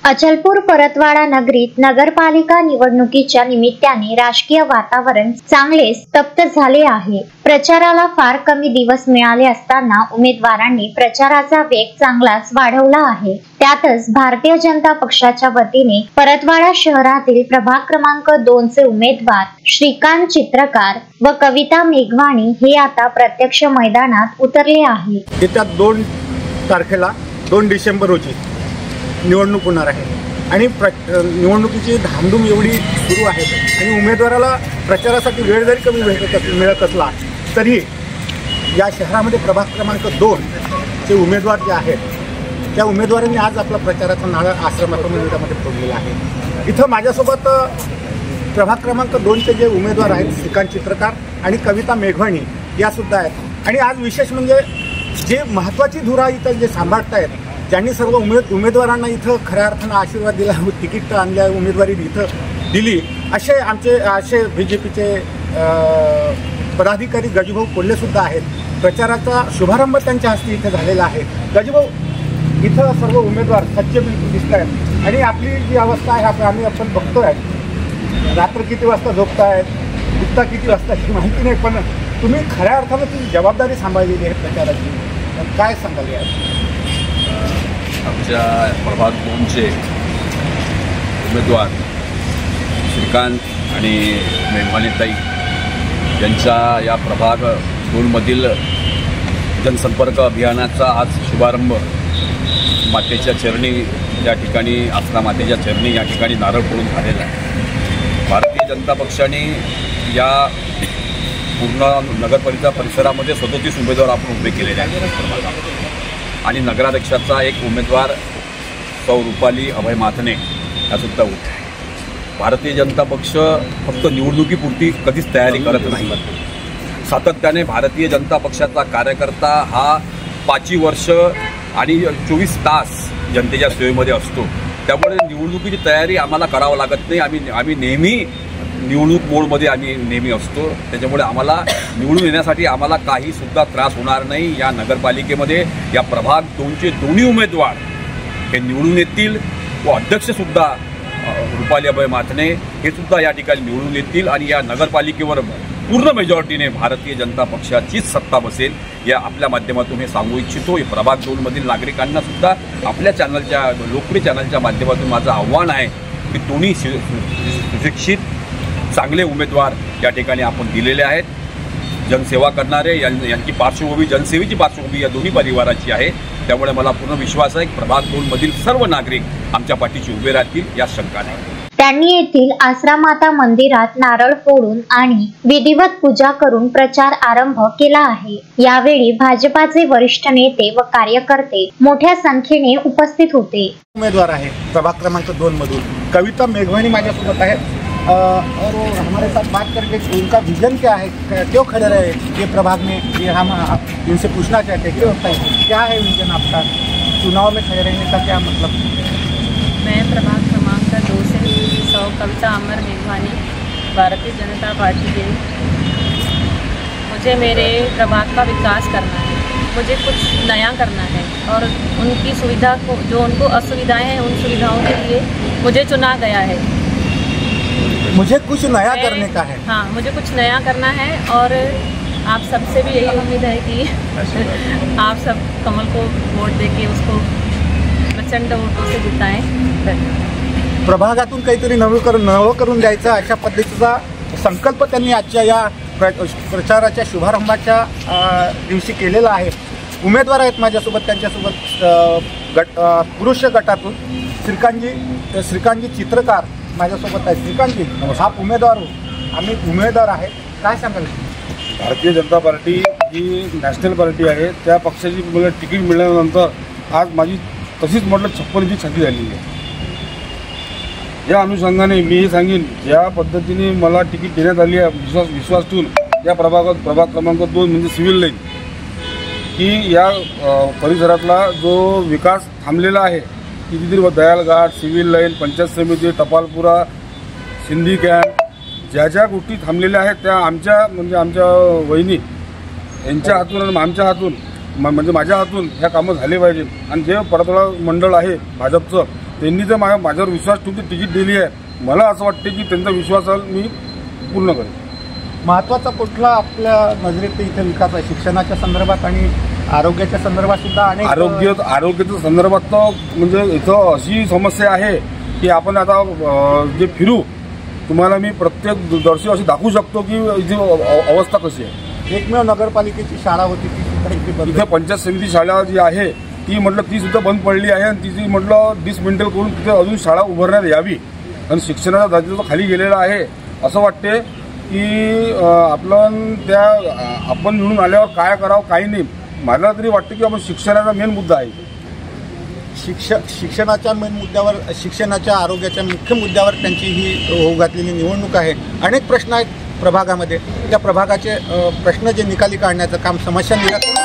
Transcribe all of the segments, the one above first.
अचलपूर परतवाडा नगरीत नगरपालिका निवडणुकीच्या निमित्ताने राजकीय वातावरण चांगले स्तब्ध झाले आहे। प्रचाराला फार कमी दिवस मिळाले असताना उमेदवारांनी प्रचाराचा वेग चांगलाच वाढवला आहे। त्यातच भारतीय जनता पक्षाच्या वतीने परतवाडा शहरातील प्रभाग क्रमांक 2 चे उमेदवार श्रीकांत चित्रकार व कविता मेघवाणी हे आता प्रत्यक्ष मैदानात उतरले आहे। येत्या 2 तारखेला 2 डिसेंबर रोजी निवडणूक होणार आहे आणि निवडणुकीची धामधूम एवढी सुरू आहे आणि उमेदवाराला प्रचारासाठी वेळ जरी कमी मिळत असला तरी या शहरामध्ये प्रभाग क्रमांक 2 चे उमेदवार जे आहेत त्या उमेदवारांनी आज आपला प्रचाराचा नारळ आश्रमामध्ये फोडलेला आहे। इथं माझ्यासोबत प्रभाग क्रमांक 2 चे जे उमेदवार आहेत श्रीकांत चित्रकार आणि कविता मेघवाणी या सुद्धा आहेत आणि आज विशेष म्हणजे जे महत्त्वाची धुरा इथं जे सांभाळतायत, ज्यांनी सर्व उमेदवारांना इथं खऱ्या अर्थानं आशीर्वाद दिला, तिकीट आणल्या, उमेदवारी इथं दिली, असे BJPचे पदाधिकारी गजूभाऊ कोल्हेसुद्धा आहेत। प्रचाराचा शुभारंभ त्यांच्या हस्ते इथं झालेला आहे। गजूभाऊ, इथं सर्व उमेदवार सज्ज दिसत आहेत आणि आपली जी अवस्था आहे आपण बघतोय, रात्र किती वाजता झोपतायत, उठता किती वाजता ही माहिती नाही, पण तुम्ही खऱ्या अर्थानं ती जबाबदारी सांभाळलेली आहे प्रचाराची, काय सांगाल यार? आमच्या प्रभाग 2चे उमेदवार श्रीकांत आणि मेघवाणीताई यांच्या या प्रभाग 2मधील जनसंपर्क अभियानाचा आज शुभारंभ मातेच्या चरणी या ठिकाणी आसरा मातेच्या चरणी या ठिकाणी नारळ फोडून झालेला आहे। भारतीय जनता पक्षाने या पूर्ण नगरपालिका परिसरामध्ये 37 उमेदवार आपण उभे केलेले आहेत आणि नगराध्यक्षाचा एक उमेदवार सौ रुपाली अभय माथने यासुद्धा उभा आहे। भारतीय जनता पक्ष फक्त निवडणुकीपुरती कधीच तयारी करत नाही। सातत्याने भारतीय जनता पक्षाचा कार्यकर्ता हा 5 वर्ष आणि 24 तास जनतेच्या सेवेमध्ये असतो, त्यामुळे निवडणुकीची तयारी आम्हाला करावं लागत नाही। आम्ही नेहमी निवडणूक मोडमध्ये नेहमी असतो, त्याच्यामुळे आम्हाला निवडून येण्यासाठी आम्हाला काही सुद्धा त्रास होणार नाही। या नगरपालिकेमध्ये या प्रभाग 2चे दोन्ही उमेदवार हे निवडून येतील व अध्यक्षसुद्धा रुपाली अभय माथने हे सुद्धा या ठिकाणी निवडून येतील आणि या नगरपालिकेवर पूर्ण मेजॉरिटीने भारतीय जनता पक्षाचीच सत्ता बसेल। या आपल्या माध्यमातून हे सांगू इच्छितो। प्रभाग 2मधील नागरिकांना सुद्धा आपल्या चॅनलच्या लोकप्रिय चॅनलच्या माध्यमातून माझं आव्हान आहे की दोन्ही सुशिक्षित चांगले उमेदवार या ठिकाणी आपण दिलेले आहेत। जनसेवा करणारे यांची पार्श्वभूमी, जनसेवेची पार्श्वभूमी या दोन्ही परिवाराची आहे, त्यामुळे मला पूर्ण विश्वास आहे की प्रभाग 2मधील सर्व नागरिक आमच्या पाठीशी उभे राहतील, या शंका नाही। त्यांनी येथील आसरा माता मंदिरात नारळ फोडून आणि विधिवत पूजा करून प्रचार आरंभ केला आहे। यावेळी भाजपाचे वरिष्ठ नेते व कार्यकर्ते मोठ्या संख्येने उपस्थित होते। उमेदवार आहे प्रभाग क्रमांक 2 मधून कविता मेघवाणी माझ्यासोबत आहेत और हमारे साथ बात करके उनका विजन क्या है, क्यों खड़े रहे ये प्रभाग में, ये हम इनसे पूछना चाहते हैं। क्यों होता है, क्या है विजन आपका, चुनाव में खड़े रहने का क्या मतलब? मैं प्रभाग क्रमांक 2 से सौ कविता अमर मेघवानी, भारतीय जनता पार्टी के। मुझे मेरे प्रभाग का विकास करना है, मुझे कुछ नया करना है और उनकी सुविधा को, जो उनको असुविधाएं हैं, उन सुविधाओं के लिए मुझे चुना गया है। मुझे कुछ नया करने का है। हाँ, मुझे कुछ नया करना है और आप सबसे भी यही उम्मीद है कि आप सब कमल को वोट देके उसको प्रचंड वोटों से जिताएं। प्रभागातून काहीतरी नवं करून द्यायचं अशा पद्धतीचा संकल्प त्यांनी आजच्या या प्रचाराच्या शुभारंभाच्या दिवशी केलेला आहे। उमेदवार आहेत माझ्यासोबत, त्यांच्यासोबत पुरुष गटातून श्रीकांतजी चित्रकार माझ्यासोबत आहे। श्रीकांतजी, हा उमेदवार आम्ही उमेदवार आहे, काय सांगाल? भारतीय जनता पार्टी ही नॅशनल पार्टी आहे, त्या पक्षाची मला तिकीट मिळाल्यानंतर आज माझी तशीच म्हटलं 56ची छाती झालेली आहे। या अनुषंगाने मी हे सांगेन, ज्या पद्धतीने मला तिकीट देण्यात आली आहे विश्वास ठेवून या प्रभाग क्रमांक 2 म्हणजे सिव्हिल लाईन, की या परिसरातला जो विकास थांबलेला आहे, कितीतरी दयाल घाट, सिव्हिल लाईन, पंचायत समिती, टपालपुरा, सिंधी कॅम्प, ज्या गोष्टी थांबलेल्या आहेत त्या आमच्या वहिनी यांच्या हातून आणि आमच्या हातून म्हणजे माझ्या हातून ह्या कामं झाले पाहिजे। आणि जे परतवाडा मंडळ आहे भाजपचं, त्यांनी जर माझ्यावर विश्वास ठेवून तिकीट दिली आहे, मला असं वाटते की त्यांचा विश्वास मी पूर्ण करेन. महत्त्वाचा कुठला आपल्या नजरेत इथे विकास आहे शिक्षणाच्या संदर्भात आणि आरोग्याच्या संदर्भात सुद्धा? अनेक आरोग्याच्या संदर्भात तर म्हणजे इथं अशी समस्या आहे की आपण आता जे फिरू तुम्हाला मी प्रत्येक दर्शी अशी दाखवू शकतो की इथे अवस्था कशी आहे. एकमेव नगरपालिकेची शाळा होती ती सुद्धा इथे पंचायत समिती शाळा जी आहे ती म्हटलं ती सुद्धा बंद पडली आहे आणि तिची म्हटलं डिसमेंटल करून तिथे अजून शाळा उभारण्यात यावी. आणि शिक्षणाचा दर्जा खाली गेलेला आहे. असं वाटते की आपण निवडून आल्यावर काय करावं काही नाही. मला तरी वाटतं की आपण शिक्षणाचा मेन मुद्दा आहे. शिक्षणाच्या मेन मुद्द्यावर, शिक्षणाच्या आरोग्याच्या मुख्य मुद्द्यावर त्यांची ही होऊ घातलेली निवडणूक आहे. अनेक प्रश्न आहेत प्रभागामध्ये. त्या प्रभागाचे प्रश्न जे निकाली काढण्याचं काम, समस्या निराकरण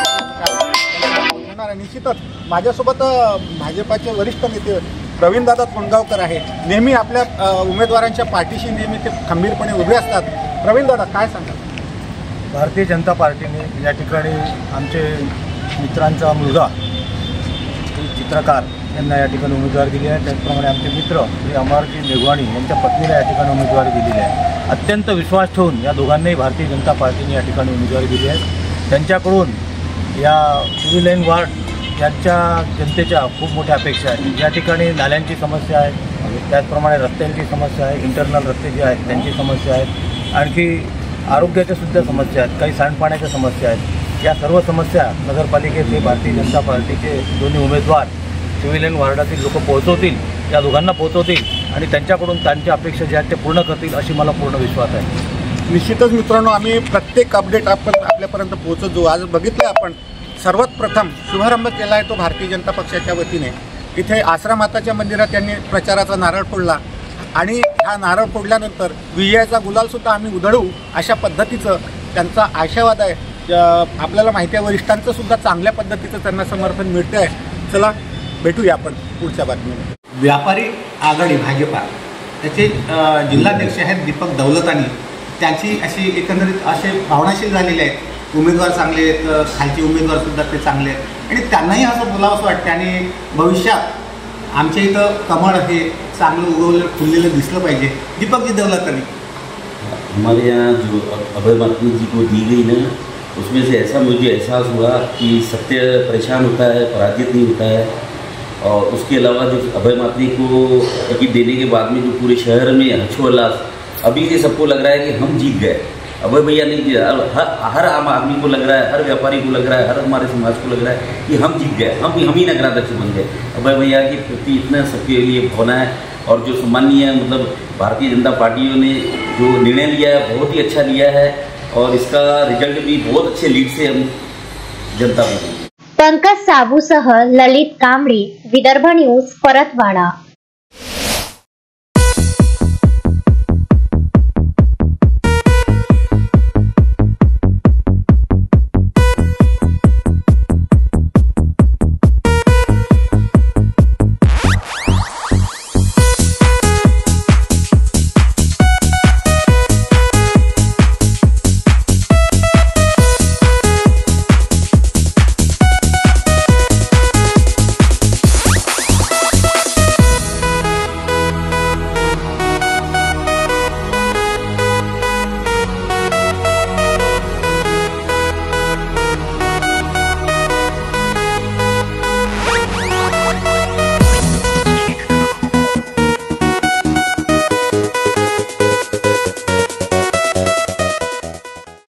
होणार आहे. निश्चितच माझ्यासोबत भाजपाचे वरिष्ठ नेते प्रवीणदादा तोंडगावकर आहे. नेहमी आपल्या उमेदवारांच्या पाठीशी नेहमी ते खंबीरपणे उभे असतात. प्रवीणदादा, काय सांगा? भारतीय जनता पार्टीने या ठिकाणी आमचे मित्रांचा मुलगा चित्रकार यांना या ठिकाणी उमेदवारी दिली आहे. त्याचप्रमाणे आमचे मित्र श्री अमरजी मेघवाणी यांच्या पत्नीला या ठिकाणी उमेदवारी दिलेली आहे. अत्यंत विश्वास ठेवून या दोघांनाही भारतीय जनता पार्टीने या ठिकाणी उमेदवारी दिली आहे. त्यांच्याकडून या सिव्हिल लाईन वार्ड यांच्या जनतेच्या खूप मोठ्या अपेक्षा आहेत. या ठिकाणी नाल्यांची समस्या आहे, त्याचप्रमाणे रस्त्यांची समस्या आहे, इंटरनल रस्ते जे आहेत त्यांची समस्या आहेत, आणखी आरोग्याच्या सुद्धा समस्या आहेत, काही सांडपाण्याच्या समस्या आहेत. या सर्व समस्या नगरपालिकेचे भारतीय जनता पार्टीचे दोन्ही उमेदवार सिव्हिल लाईन वार्डातील लोक पोहोचवतील, या दोघांना पोहोचवतील आणि त्यांच्याकडून त्यांच्या अपेक्षा ज्या आहेत ते पूर्ण करतील अशी मला पूर्ण विश्वास आहे. निश्चितच मित्रांनो, आम्ही प्रत्येक अपडेट आपण आपल्यापर्यंत पोहोचवतो. आज बघितलं आपण सर्वात प्रथम शुभारंभ केला आहे तो भारतीय जनता पक्षाच्या वतीने. इथे आसरा माताच्या मंदिरात त्यांनी प्रचाराचा नारळ फोडला आणि हा नारळ फोडल्यानंतर विजयाचा गुलालसुद्धा आम्ही उधळू अशा पद्धतीचं त्यांचा आशावाद आहे. आपल्याला माहिती आहे वरिष्ठांचं सुद्धा चांगल्या पद्धतीचं त्यांना समर्थन मिळतं आहे. चला भेटूया आपण पुढच्या बातमीमध्ये. व्यापारी आघाडी भाजपा त्याचे जिल्हाध्यक्ष आहेत दीपक दौलतानी. त्यांची अशी एकंदरीत असे भावनाशील झालेले आहेत. उमेदवार चांगले आहेत, खालचे उमेदवारसुद्धा ते चांगले आहेत आणि त्यांनाही असं बोलावंसं वाटतं आणि भविष्यात आमच्या इथं कमळ हे चांगलं उगवलं फुललेलं दिसलं पाहिजे. दीपकजी दौलतानी, हमारे यहाँ जो अभय मातमी जी को दी गई ना, उसमें से ऐसा मुझे एहसास हुआ कि सत्य परेशान होता है, पराजित नहीं होता है. और उसके अलावा जो अभय मातमी को टिकट देने के बाद में जो पूरे शहर में हर्षोल्लास, अभी ये सबको लग रहा है कि हम जीत गए. अभय भैया नहीं जीता, हर आम आदमी को लग रहा है, हर व्यापारी को लग रहा है, हर हमारे समाज को लग रहा है कि हम जीत गए, हम ही नगराध्यक्ष बन गए. अभय भैया के प्रति इतना सबके लिए भावना है और जो सम्मानीय मतलब भारतीय जनता पार्टियों ने जो निर्णय लिया है बहुत ही अच्छा लिया है और इसका रिजल्ट भी बहुत अच्छे लीड से हम जनता को. पंकज साबूसह ललित कांबळी, विदर्भ न्यूज, परतवाडा.